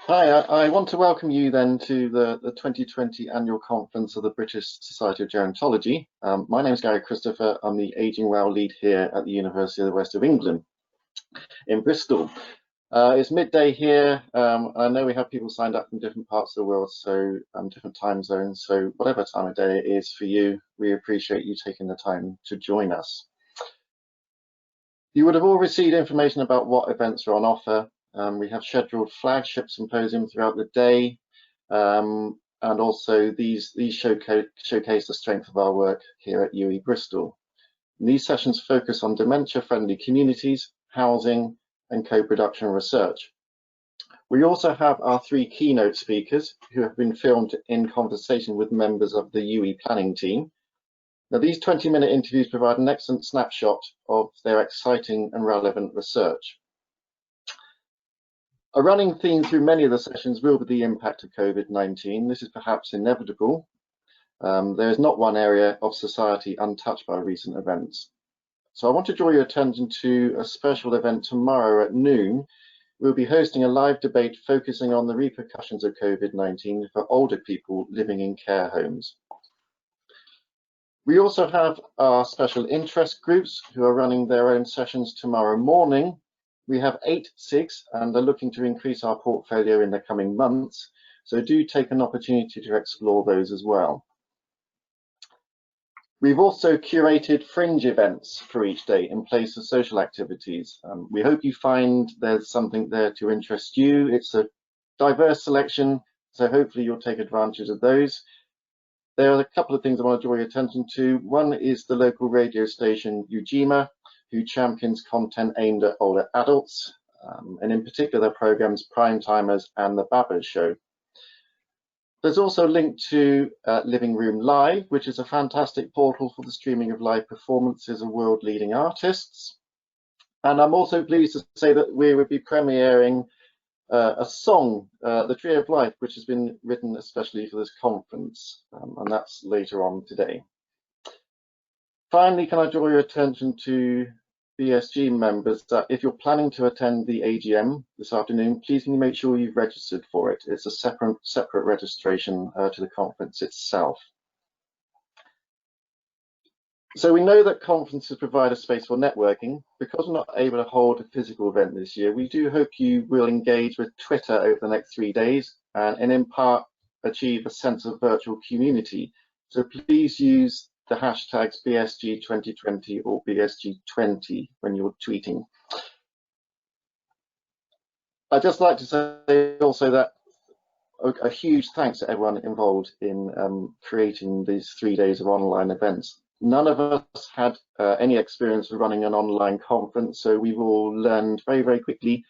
Hi, I want to welcome you then to the 2020 annual conference of the British Society of Gerontology. My name is Gary Christopher. I'm the Aging Well lead here at the University of the West of England in Bristol. It's midday here. I know we have people signed up from different parts of the world, so different time zones. So whatever time of day it is for you, we appreciate you taking the time to join us. You would have all received information about what events are on offer. We have scheduled flagship symposium throughout the day, and also these showcase the strength of our work here at UE Bristol. And these sessions focus on dementia-friendly communities, housing, and co-production research. We also have our three keynote speakers who have been filmed in conversation with members of the UE planning team. Now, these 20-minute interviews provide an excellent snapshot of their exciting and relevant research. A running theme through many of the sessions will be the impact of COVID-19. This is perhaps inevitable. There is not one area of society untouched by recent events. So I want to draw your attention to a special event tomorrow at noon. We'll be hosting a live debate focusing on the repercussions of COVID-19 for older people living in care homes. We also have our special interest groups who are running their own sessions tomorrow morning. We have 8 SIGs and are looking to increase our portfolio in the coming months, so do take an opportunity to explore those as well. We've also curated fringe events for each day in place of social activities. We hope you find there's something there to interest you. It's a diverse selection, so hopefully you'll take advantage of those. There are a couple of things I want to draw your attention to. One is the local radio station Ujima, who champions content aimed at older adults, and in particular their programs Prime Timers and The Babbers Show. There's also a link to Living Room Live, which is a fantastic portal for the streaming of live performances of world-leading artists. And I'm also pleased to say that we will be premiering a song, The Tree of Life, which has been written especially for this conference, and that's later on today. Finally, can I draw your attention to BSG members that if you're planning to attend the AGM this afternoon, please can you make sure you've registered for it. It's a separate registration to the conference itself. So we know that conferences provide a space for networking. Because we're not able to hold a physical event this year, we do hope you will engage with Twitter over the next 3 days and in part achieve a sense of virtual community. So please use the hashtags BSG2020 or BSG20 when you're tweeting. I'd just like to say also that a huge thanks to everyone involved in creating these 3 days of online events. None of us had any experience of running an online conference, so we've all learned very, very quickly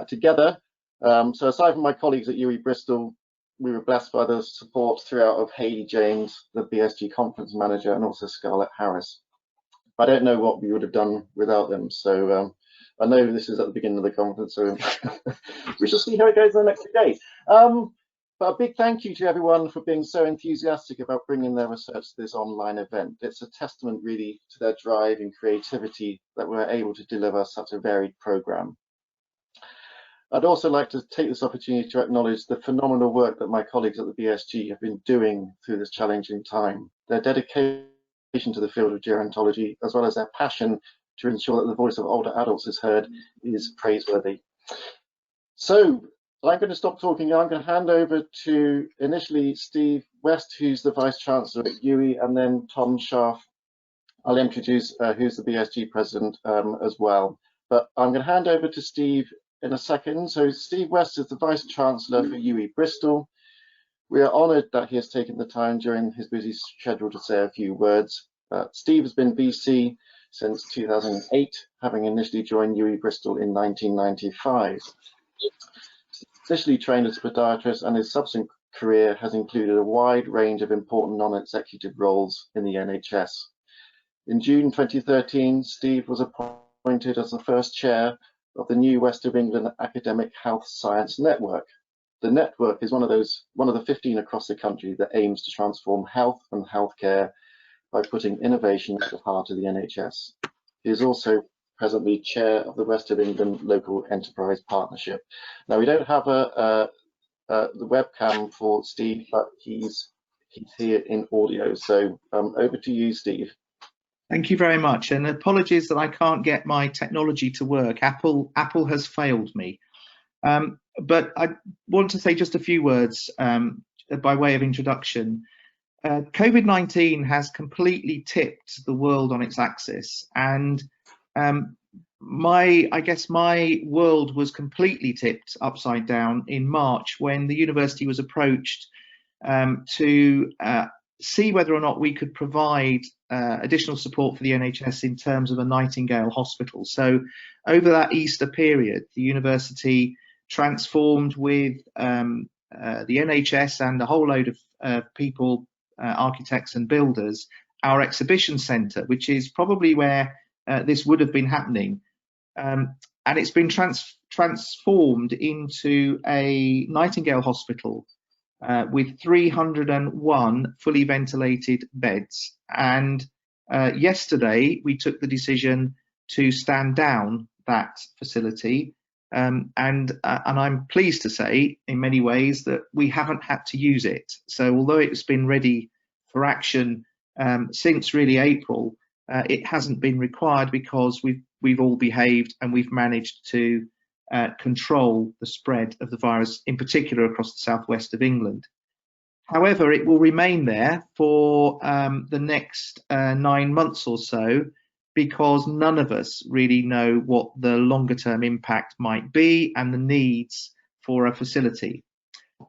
together. So aside from my colleagues at UE Bristol, we were blessed by the support throughout of Hayley James, the BSG conference manager, and also Scarlett Harris. I don't know what we would have done without them. So I know this is at the beginning of the conference, so we shall see how it goes in the next 2 days. But a big thank you to everyone for being so enthusiastic about bringing their research to this online event. It's a testament really to their drive and creativity that we're able to deliver such a varied programme. I'd also like to take this opportunity to acknowledge the phenomenal work that my colleagues at the BSG have been doing through this challenging time. Their dedication to the field of gerontology, as well as their passion to ensure that the voice of older adults is heard, is praiseworthy. So I'm going to stop talking. I'm going to hand over to initially Steve West, who's the Vice Chancellor at UE, and then Tom Sharpe. I'll introduce who's the BSG President as well. But I'm going to hand over to Steve in a second. So Steve West is the Vice Chancellor for UE Bristol. We are honoured that he has taken the time during his busy schedule to say a few words. Steve has been VC since 2008, having initially joined UE Bristol in 1995. Initially trained as a podiatrist, and his subsequent career has included a wide range of important non-executive roles in the NHS. In June 2013, Steve was appointed as the first chair of the new West of England Academic Health Science Network. The network is one of the 15 across the country that aims to transform health and healthcare by putting innovation at the heart of the NHS. He is also presently chair of the West of England Local Enterprise Partnership. Now, we don't have a the webcam for Steve, but he's here in audio. So over to you, Steve. Thank you very much, and apologies that I can't get my technology to work. Apple has failed me. But I want to say just a few words by way of introduction. COVID-19 has completely tipped the world on its axis, and I guess my world was completely tipped upside down in March when the university was approached to see whether or not we could provide additional support for the NHS in terms of a Nightingale hospital. So over that Easter period, the university transformed with the NHS and a whole load of people, architects and builders, our exhibition centre, which is probably where this would have been happening. And it's been transformed into a Nightingale hospital with 301 fully ventilated beds. And yesterday we took the decision to stand down that facility. And I'm pleased to say in many ways that we haven't had to use it. So although it's been ready for action since really April, it hasn't been required because we've all behaved and we've managed to control the spread of the virus, in particular across the southwest of England. However, it will remain there for the next 9 months or so, because none of us really know what the longer term impact might be and the needs for a facility.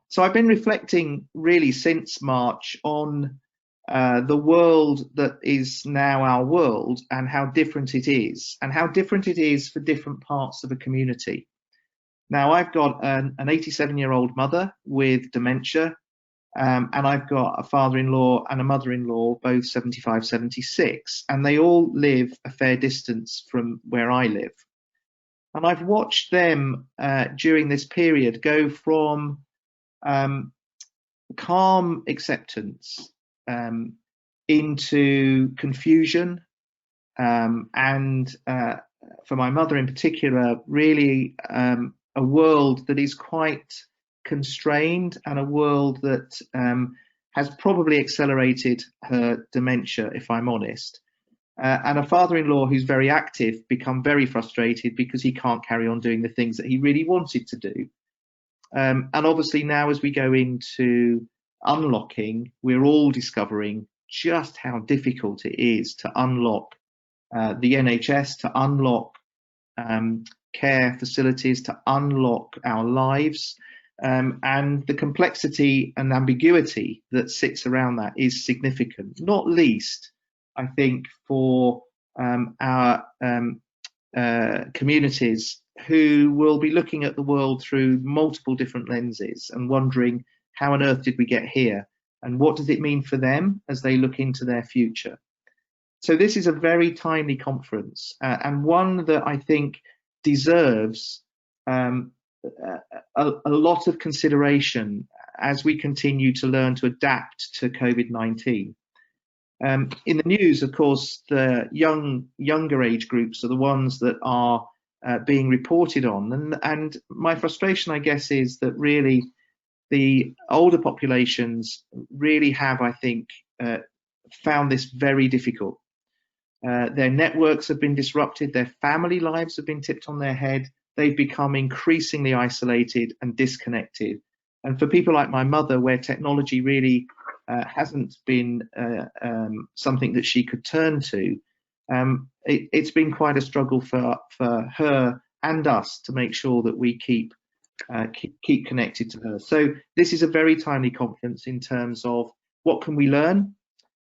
So I've been reflecting really since March on the world that is now our world and how different it is, and how different it is for different parts of a community. Now, I've got an 87-year-old mother with dementia, and I've got a father-in-law and a mother-in-law, both 75, 76, and they all live a fair distance from where I live. And I've watched them during this period go from calm acceptance into confusion, and for my mother in particular, really a world that is quite constrained, and a world that has probably accelerated her dementia, if I'm honest. And a father-in-law who's very active become very frustrated because he can't carry on doing the things that he really wanted to do. And obviously now, as we go into unlocking, we're all discovering just how difficult it is to unlock the NHS, to unlock care facilities, to unlock our lives. And the complexity and ambiguity that sits around that is significant, not least, I think, for our communities who will be looking at the world through multiple different lenses and wondering, how on earth did we get here? And what does it mean for them as they look into their future? So this is a very timely conference, and one that I think deserves a lot of consideration as we continue to learn to adapt to COVID-19. In the news, of course, the younger age groups are the ones that are being reported on, and my frustration, I guess, is that really the older populations really have, I think, found this very difficult. Their networks have been disrupted, their family lives have been tipped on their head, they've become increasingly isolated and disconnected. And for people like my mother, where technology really hasn't been something that she could turn to, it's been quite a struggle for her and us to make sure that we keep connected to her. So this is a very timely conference in terms of what can we learn,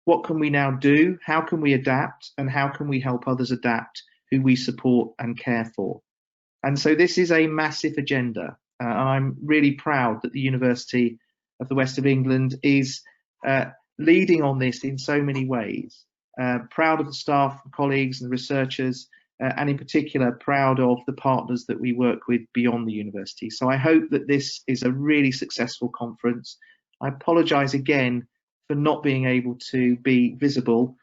what can we now do, how can we adapt, and how can we help others adapt who we support and care for. And so this is a massive agenda. And I'm really proud that the University of the West of England is leading on this in so many ways. Proud of the staff, colleagues and researchers, and in particular proud of the partners that we work with beyond the university. So I hope that this is a really successful conference. I apologise again for not being able to be visible.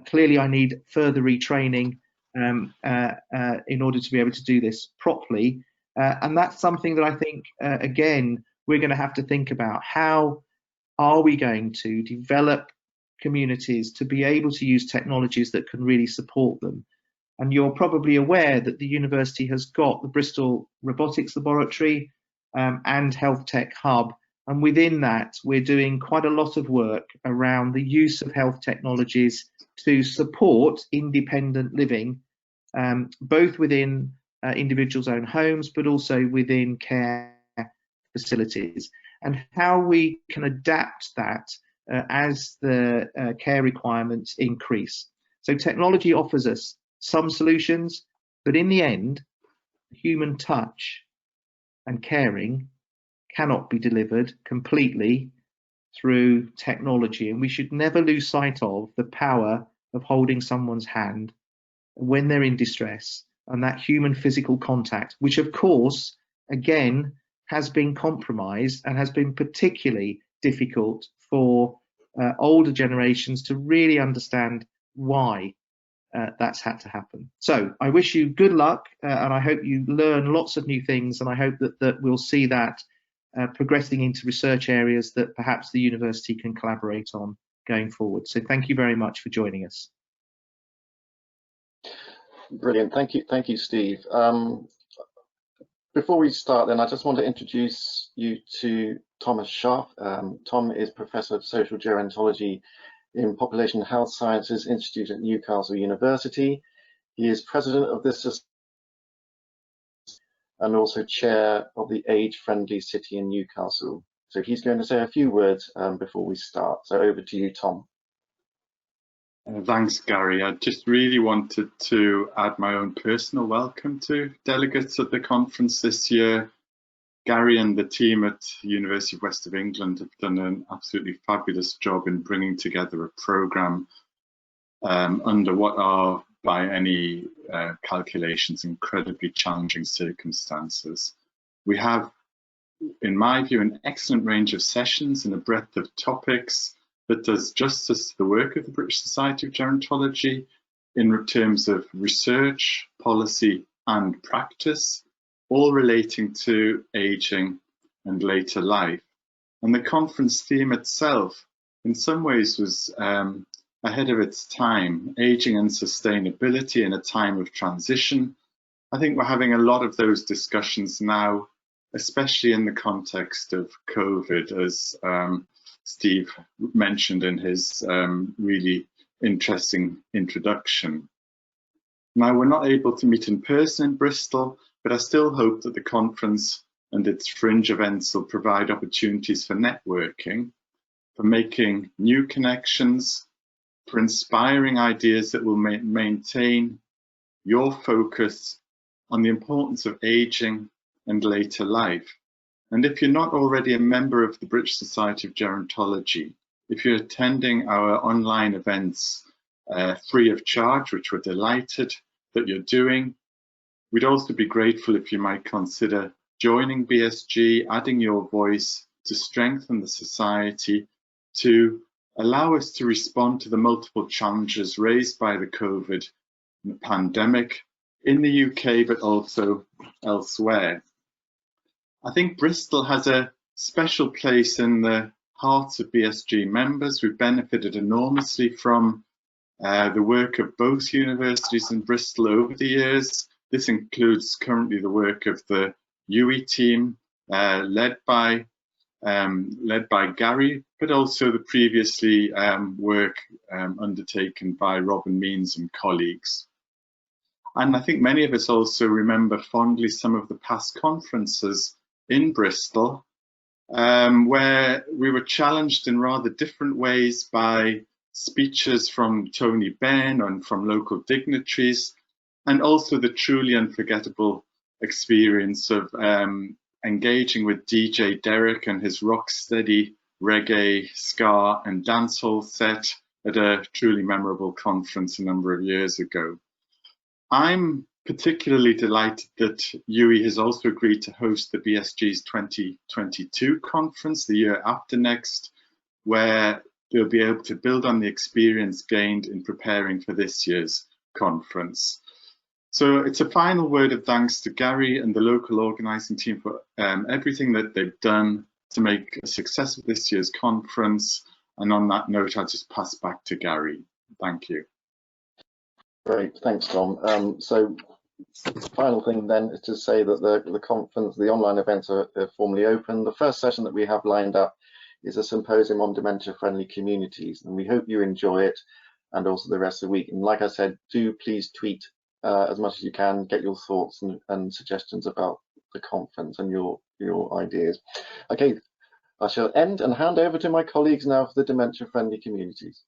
Clearly I need further retraining in order to be able to do this properly. And that's something that I think, again, we're going to have to think about how are we going to develop communities to be able to use technologies that can really support them. And you're probably aware that the university has got the Bristol Robotics Laboratory and Health Tech Hub. And within that, we're doing quite a lot of work around the use of health technologies to support independent living, both within individuals' own homes, but also within care facilities, and how we can adapt that as the care requirements increase. So technology offers us some solutions, but in the end, human touch and caring cannot be delivered completely through technology, and we should never lose sight of the power of holding someone's hand when they're in distress, and that human physical contact, which of course, again, has been compromised and has been particularly difficult for older generations to really understand why that's had to happen. So I wish you good luck, and I hope you learn lots of new things, and I hope that we'll see that progressing into research areas that perhaps the university can collaborate on going forward. So thank you very much for joining us. Brilliant, thank you, Steve. Before we start then, I just want to introduce you to Thomas Sharpe. Tom is Professor of Social Gerontology in Population Health Sciences Institute at Newcastle University. He is President of this society and also Chair of the Age Friendly City in Newcastle. So he's going to say a few words before we start. So over to you, Tom. Thanks, Gary. I just really wanted to add my own personal welcome to delegates at the conference this year. Gary and the team at University of West of England have done an absolutely fabulous job in bringing together a programme under what are, by any calculations, incredibly challenging circumstances. We have, in my view, an excellent range of sessions and a breadth of topics that does justice to the work of the British Society of Gerontology in terms of research, policy and practice, all relating to ageing and later life. And the conference theme itself, in some ways, was ahead of its time, ageing and sustainability in a time of transition. I think we're having a lot of those discussions now, especially in the context of COVID, as Steve mentioned in his really interesting introduction. Now, we're not able to meet in person in Bristol, but I still hope that the conference and its fringe events will provide opportunities for networking, for making new connections, for inspiring ideas that will maintain your focus on the importance of ageing and later life. And if you're not already a member of the British Society of Gerontology, if you're attending our online events free of charge, which we're delighted that you're doing, we'd also be grateful if you might consider joining BSG, adding your voice to strengthen the society, to allow us to respond to the multiple challenges raised by the COVID pandemic in the UK, but also elsewhere. I think Bristol has a special place in the hearts of BSG members. We've benefited enormously from the work of both universities in Bristol over the years. This includes currently the work of the UE team, led by Gary, but also the previously work undertaken by Robin Means and colleagues. And I think many of us also remember fondly some of the past conferences in Bristol, where we were challenged in rather different ways by speeches from Tony Benn and from local dignitaries, and also the truly unforgettable experience of engaging with DJ Derek and his rock-steady reggae, ska and dancehall set at a truly memorable conference a number of years ago. I'm particularly delighted that UE has also agreed to host the BSG's 2022 conference the year after next, where they'll be able to build on the experience gained in preparing for this year's conference. So it's a final word of thanks to Gary and the local organising team for everything that they've done to make a success of this year's conference. And on that note, I'll just pass back to Gary. Thank you. Great, thanks, Tom. So final thing then is to say that the conference, the online events are formally open. The first session that we have lined up is a symposium on dementia-friendly communities, and we hope you enjoy it and also the rest of the week. And like I said, do please tweet as much as you can, get your thoughts and suggestions about the conference and your ideas. Okay, I shall end and hand over to my colleagues now for the dementia-friendly communities.